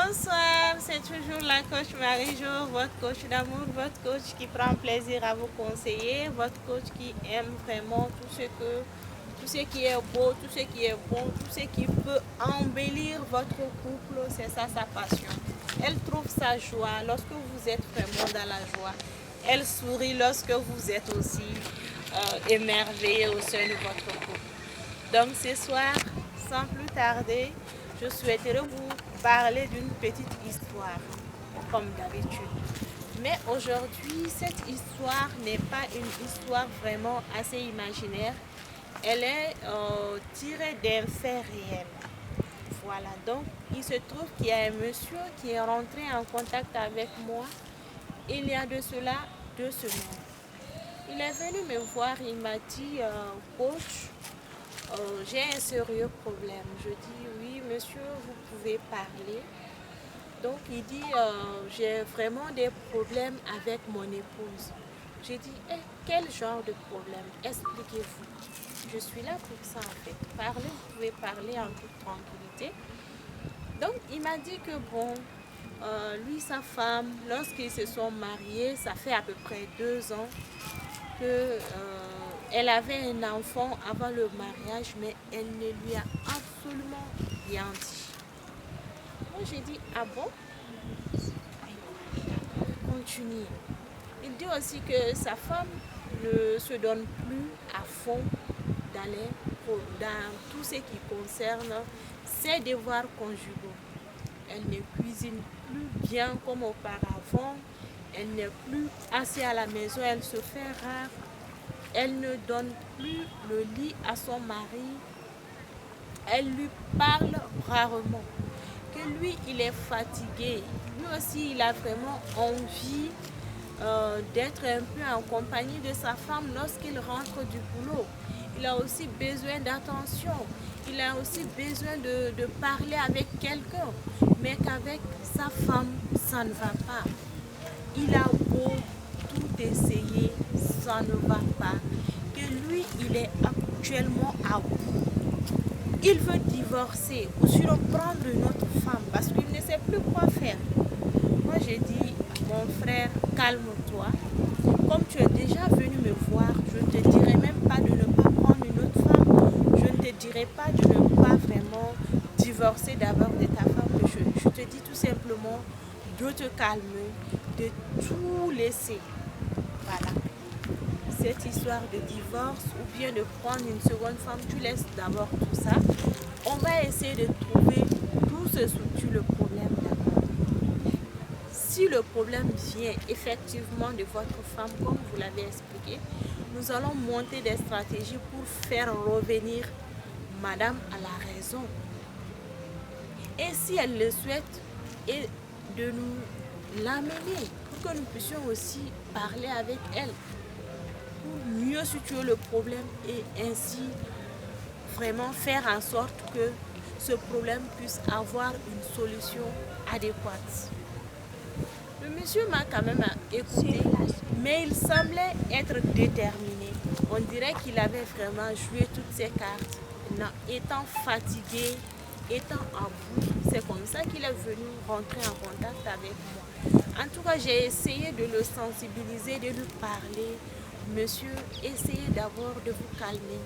Bonsoir, c'est toujours la coach Marie-Jo, votre coach d'amour, votre coach qui prend plaisir à vous conseiller, votre coach qui aime vraiment tout ce qui est beau, tout ce qui est bon, tout ce qui peut embellir votre couple, c'est ça sa passion. Elle trouve sa joie lorsque vous êtes vraiment dans la joie. Elle sourit lorsque vous êtes aussi émerveillé au sein de votre couple. Donc ce soir, sans plus tarder, je souhaiterais vous parler d'une petite histoire, comme d'habitude. Mais aujourd'hui, cette histoire n'est pas une histoire vraiment assez imaginaire. Elle est tirée d'un fait réel. Voilà, donc il se trouve qu'il y a un monsieur qui est rentré en contact avec moi il y a de cela 2 semaines. Il est venu me voir, il m'a dit, coach, j'ai un sérieux problème. Je dis, oui, monsieur, vous pouvez parler. Donc, il dit, j'ai vraiment des problèmes avec mon épouse. J'ai dit, quel genre de problème? Expliquez-vous. Je suis là pour ça, en fait. Parlez, vous pouvez parler en toute tranquillité. Donc, il m'a dit que, bon, lui, sa femme, lorsqu'ils se sont mariés, ça fait à peu près 2 ans que elle avait un enfant avant le mariage, mais elle ne lui a absolument rien dit. Moi, j'ai dit, ah bon? Continue. Il dit aussi que sa femme ne se donne plus à fond dans tout ce qui concerne ses devoirs conjugaux. Elle ne cuisine plus bien comme auparavant. Elle n'est plus assez à la maison. Elle se fait rare. Elle ne donne plus le lit à son mari. Elle lui parle rarement. Que lui, il est fatigué. Lui aussi, il a vraiment envie d'être un peu en compagnie de sa femme lorsqu'il rentre du boulot. Il a aussi besoin d'attention. Il a aussi besoin de parler avec quelqu'un. Mais qu'avec sa femme, ça ne va pas. Il a beau tout essayer, ça ne va pas. Que lui, il est actuellement à bout. Il veut divorcer ou sinon prendre une autre femme parce qu'il ne sait plus quoi faire. Moi, j'ai dit, mon frère, calme-toi. Comme tu es déjà venu me voir, je ne te dirai même pas de ne pas prendre une autre femme. Je ne te dirai pas de ne pas vraiment divorcer d'abord de ta femme. Je te dis tout simplement de te calmer, de tout laisser. Voilà. Cette histoire de divorce ou bien de prendre une seconde femme, tu laisses d'abord tout ça. On va essayer de trouver tout ce sous le problème d'abord. Si le problème vient effectivement de votre femme, comme vous l'avez expliqué, nous allons monter des stratégies pour faire revenir madame à la raison. Et si elle le souhaite, et de nous l'amener pour que nous puissions aussi parler avec elle, pour mieux situer le problème et ainsi vraiment faire en sorte que ce problème puisse avoir une solution adéquate. Le monsieur m'a quand même écouté, mais il semblait être déterminé. On dirait qu'il avait vraiment joué toutes ses cartes. Non, étant fatigué, étant à bout, c'est comme ça qu'il est venu rentrer en contact avec moi. En tout cas, j'ai essayé de le sensibiliser, de lui parler. Monsieur, essayez d'abord de vous calmer.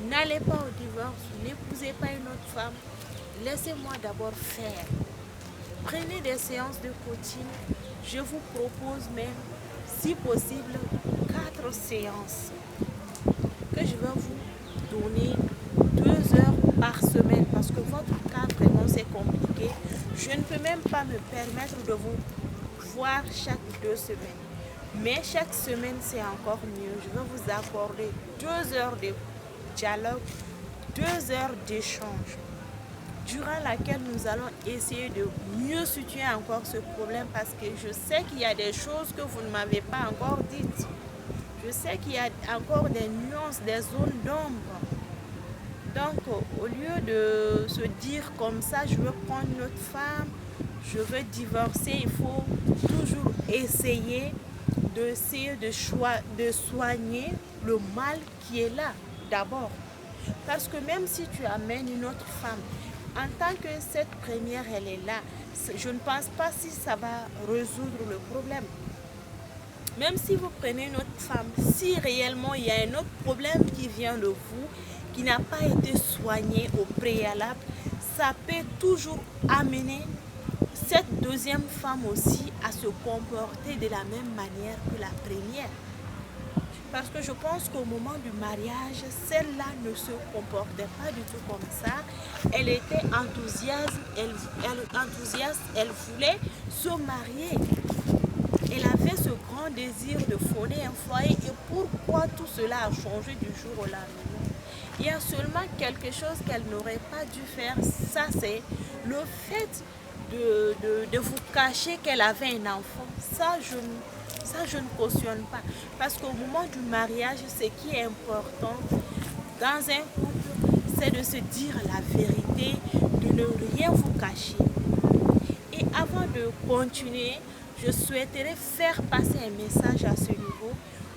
N'allez pas au divorce, n'épousez pas une autre femme. Laissez-moi d'abord faire. Prenez des séances de coaching. Je vous propose même, si possible, 4 séances que je vais vous donner 2 heures par semaine parce que votre cas vraiment c'est compliqué. Je ne peux même pas me permettre de vous voir chaque 2 semaines. Mais chaque semaine, c'est encore mieux. Je vais vous accorder 2 heures de dialogue, 2 heures d'échange, durant laquelle nous allons essayer de mieux situer encore ce problème parce que je sais qu'il y a des choses que vous ne m'avez pas encore dites. Je sais qu'il y a encore des nuances, des zones d'ombre. Donc, au lieu de se dire comme ça, je veux prendre une autre femme, je veux divorcer, il faut toujours essayer de soigner le mal qui est là d'abord. Parce que même si tu amènes une autre femme, en tant que cette première, elle est là, je ne pense pas si ça va résoudre le problème. Même si vous prenez une autre femme, si réellement il y a un autre problème qui vient de vous, qui n'a pas été soigné au préalable, ça peut toujours amener cette deuxième femme aussi à se comporter de la même manière que la première. Parce que je pense qu'au moment du mariage, celle-là ne se comportait pas du tout comme ça. Elle était enthousiaste, elle voulait se marier. Elle avait ce grand désir de fonder un foyer. Et pourquoi tout cela a changé du jour au lendemain? Il y a seulement quelque chose qu'elle n'aurait pas dû faire. Ça, c'est le fait de vous cacher qu'elle avait un enfant. Ça, je ne cautionne pas. Parce qu'au moment du mariage, ce qui est important dans un couple, c'est de se dire la vérité, de ne rien vous cacher. Et avant de continuer, je souhaiterais faire passer un message à ce niveau.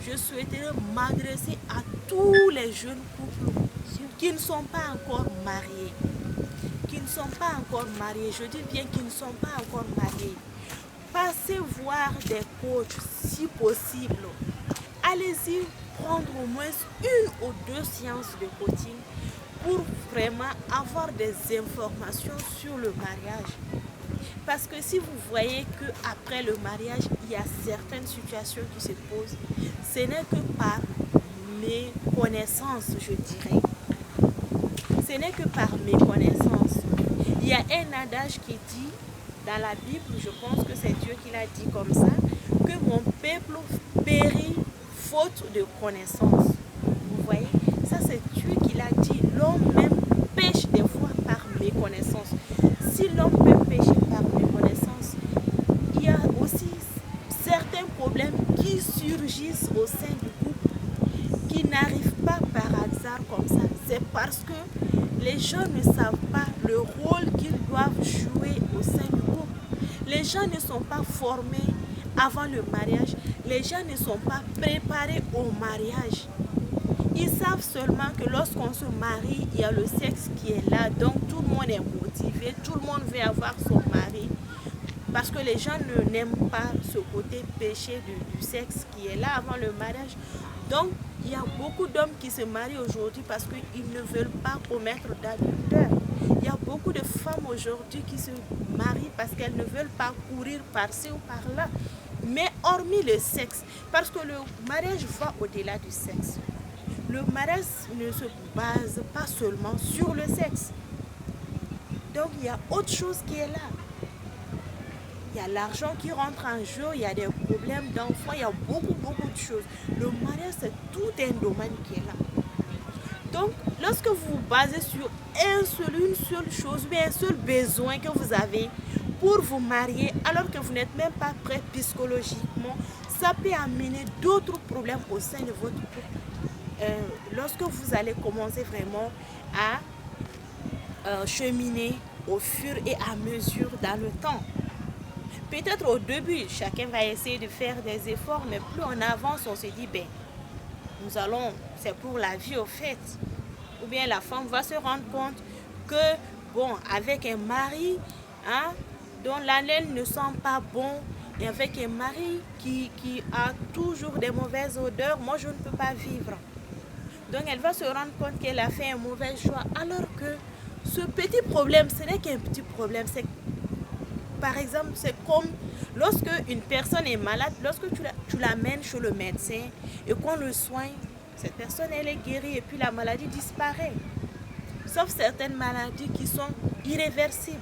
Je souhaiterais m'adresser à tous les jeunes couples qui ne sont pas encore mariés. Qui ne sont pas encore mariés. Je dis bien qu'ils ne sont pas encore mariés. Passez voir des coachs si possible. Allez-y prendre au moins 1 ou 2 séances de coaching pour vraiment avoir des informations sur le mariage. Parce que si vous voyez qu'après le mariage, il y a certaines situations qui se posent, ce n'est que par mes connaissances, je dirais. Ce n'est que par mes connaissances. Il y a un adage qui dit, dans la Bible, je pense que c'est Dieu qui l'a dit comme ça, que mon peuple périt faute de connaissance. Vous voyez, ça c'est Dieu qui l'a dit. L'homme même pêche des fois par méconnaissance. Si l'homme peut pécher par méconnaissance, il y a aussi certains problèmes qui surgissent au sein du couple, qui n'arrivent pas par hasard comme ça. C'est parce que les gens ne savent pas le rôle qu'ils doivent jouer au sein du couple. Les gens ne sont pas formés avant le mariage. Les gens ne sont pas préparés au mariage. Ils savent seulement que lorsqu'on se marie, il y a le sexe qui est là. Donc tout le monde est motivé, tout le monde veut avoir son mari. Parce que les gens n'aiment pas ce côté péché du sexe qui est là avant le mariage. Donc il y a beaucoup d'hommes qui se marient aujourd'hui parce qu'ils ne veulent pas commettre d'adultère. Il y a beaucoup de femmes aujourd'hui qui se marient parce qu'elles ne veulent pas courir par-ci ou par-là. Mais hormis le sexe, parce que le mariage va au-delà du sexe. Le mariage ne se base pas seulement sur le sexe. Donc il y a autre chose qui est là. Il y a l'argent qui rentre en jeu, il y a des problèmes d'enfants, il y a beaucoup de choses. Le mariage, c'est tout un domaine qui est là. Donc, lorsque vous vous basez sur une seule chose, ou un seul besoin que vous avez pour vous marier, alors que vous n'êtes même pas prêt psychologiquement, ça peut amener d'autres problèmes au sein de votre couple. Lorsque vous allez commencer vraiment à cheminer au fur et à mesure dans le temps. Peut-être au début, chacun va essayer de faire des efforts, mais plus on avance, on se dit, c'est pour la vie au fait. Ou bien la femme va se rendre compte que, avec un mari dont l'haleine ne sent pas bon, et avec un mari qui a toujours des mauvaises odeurs, moi je ne peux pas vivre. Donc elle va se rendre compte qu'elle a fait un mauvais choix, alors que ce petit problème, ce n'est qu'un petit problème. Par exemple, c'est comme lorsque une personne est malade, lorsque tu l'amènes chez le médecin et qu'on le soigne, cette personne elle est guérie et puis la maladie disparaît. Sauf certaines maladies qui sont irréversibles.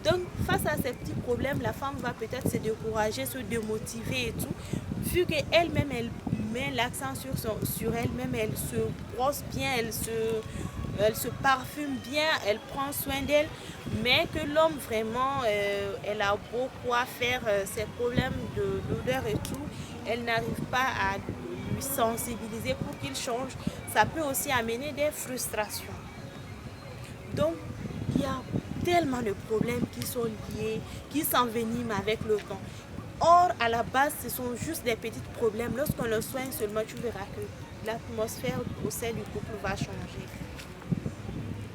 Donc face à ces petits problèmes, la femme va peut-être se décourager, se démotiver et tout, vu qu'elle-même elle met l'accent sur elle-même, elle se brosse bien, elle se parfume bien, elle prend soin d'elle, mais que l'homme vraiment, elle a beaucoup à faire ses problèmes d'odeur et tout, elle n'arrive pas à lui sensibiliser pour qu'il change. Ça peut aussi amener des frustrations. Donc, il y a tellement de problèmes qui sont liés, qui s'enveniment avec le temps. Or, à la base, ce sont juste des petits problèmes. Lorsqu'on le soigne seulement, tu verras que l'atmosphère au sein du couple va changer.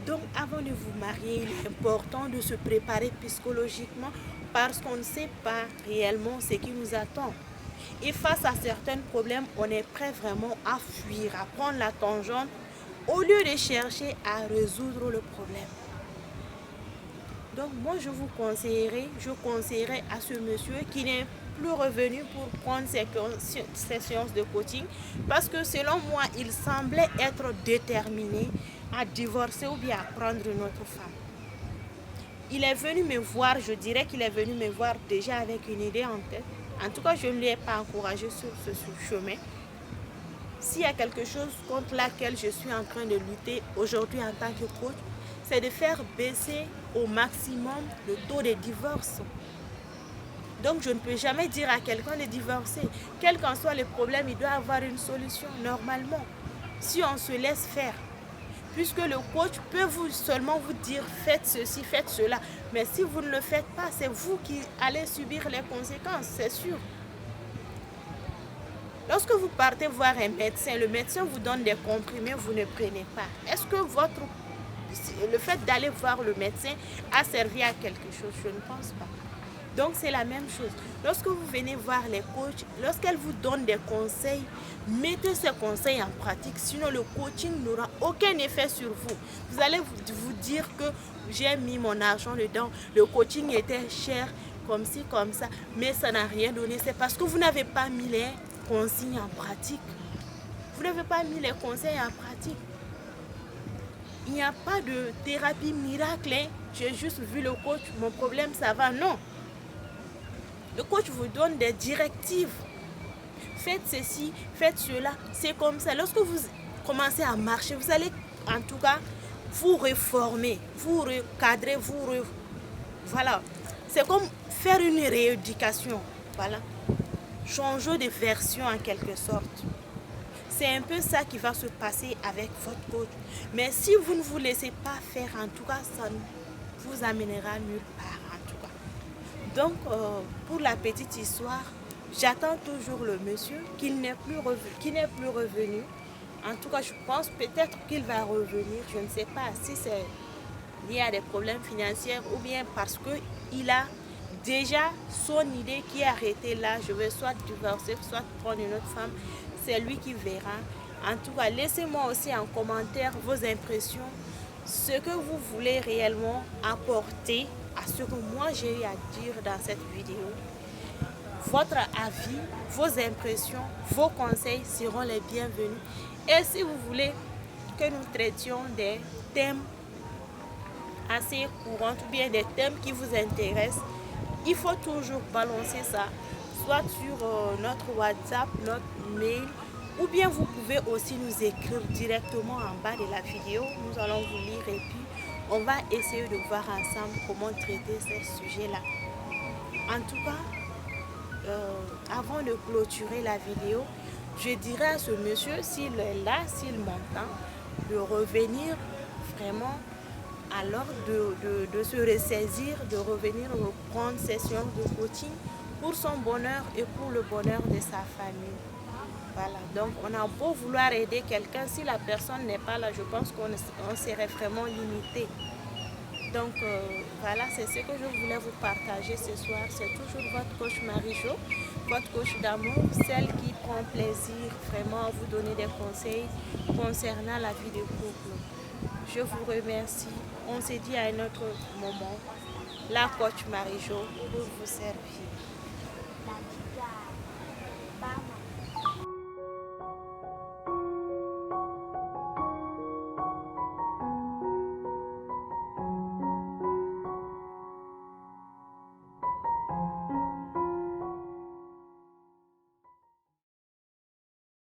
Donc avant de vous marier, il est important de se préparer psychologiquement parce qu'on ne sait pas réellement ce qui nous attend. Et face à certains problèmes, on est prêt vraiment à fuir, à prendre la tangente au lieu de chercher à résoudre le problème. Donc moi je conseillerais à ce monsieur qui n'est plus revenu pour prendre ces séances de coaching parce que selon moi, il semblait être déterminé à divorcer ou bien à prendre une autre femme. Il est venu me voir, je dirais qu'il est venu me voir déjà avec une idée en tête. En tout cas, je ne lui ai pas encouragé sur ce chemin. S'il y a quelque chose contre laquelle je suis en train de lutter aujourd'hui en tant que coach, c'est de faire baisser au maximum le taux de divorce. Donc je ne peux jamais dire à quelqu'un de divorcer. Quel qu'en soit le problème, il doit avoir une solution normalement. Si on se laisse faire. Puisque le coach peut seulement vous dire faites ceci, faites cela. Mais si vous ne le faites pas, c'est vous qui allez subir les conséquences, c'est sûr. Lorsque vous partez voir un médecin, le médecin vous donne des comprimés, vous ne prenez pas. Est-ce que le fait d'aller voir le médecin a servi à quelque chose? Je ne pense pas. Donc c'est la même chose. Lorsque vous venez voir les coachs, lorsqu'elles vous donnent des conseils, mettez ces conseils en pratique. Sinon le coaching n'aura aucun effet sur vous. Vous allez vous dire que j'ai mis mon argent dedans, le coaching était cher, comme ci, comme ça, mais ça n'a rien donné. C'est parce que vous n'avez pas mis les consignes en pratique. Vous n'avez pas mis les conseils en pratique. Il n'y a pas de thérapie miracle. J'ai juste vu le coach, mon problème ça va. Non. Le coach vous donne des directives. Faites ceci, faites cela. C'est comme ça. Lorsque vous commencez à marcher, vous allez en tout cas vous réformer, vous recadrer, voilà. C'est comme faire une rééducation. Voilà. Changer de version en quelque sorte. C'est un peu ça qui va se passer avec votre coach. Mais si vous ne vous laissez pas faire, en tout cas, ça ne vous amènera nulle part, en tout cas. Donc, pour la petite histoire, j'attends toujours le monsieur qui n'est plus revenu. En tout cas, je pense peut-être qu'il va revenir. Je ne sais pas si c'est lié à des problèmes financiers ou bien parce qu'il a déjà son idée qui est arrêtée là. Je vais soit divorcer, soit prendre une autre femme. C'est lui qui verra. En tout cas, laissez-moi aussi en commentaire vos impressions, ce que vous voulez réellement apporter à ce que moi j'ai eu à dire dans cette vidéo. Votre avis, vos impressions, vos conseils seront les bienvenus. Et si vous voulez que nous traitions des thèmes assez courants ou bien des thèmes qui vous intéressent, il faut toujours balancer ça, soit sur notre WhatsApp, notre mail, ou bien vous pouvez aussi nous écrire directement en bas de la vidéo. Nous allons vous lire et puis on va essayer de voir ensemble comment traiter ces sujets-là. En tout cas, avant de clôturer la vidéo, je dirais à ce monsieur, s'il est là, s'il m'entend, de revenir vraiment, alors de se ressaisir, de revenir reprendre ses séances de coaching pour son bonheur et pour le bonheur de sa famille. Voilà, donc on a beau vouloir aider quelqu'un, si la personne n'est pas là, je pense qu'on serait vraiment limité. Donc voilà, c'est ce que je voulais vous partager ce soir. C'est toujours votre coach Marie-Jo, votre coach d'amour, celle qui prend plaisir vraiment à vous donner des conseils concernant la vie de couple. Je vous remercie. On se dit à un autre moment. La coach Marie-Jo pour vous servir.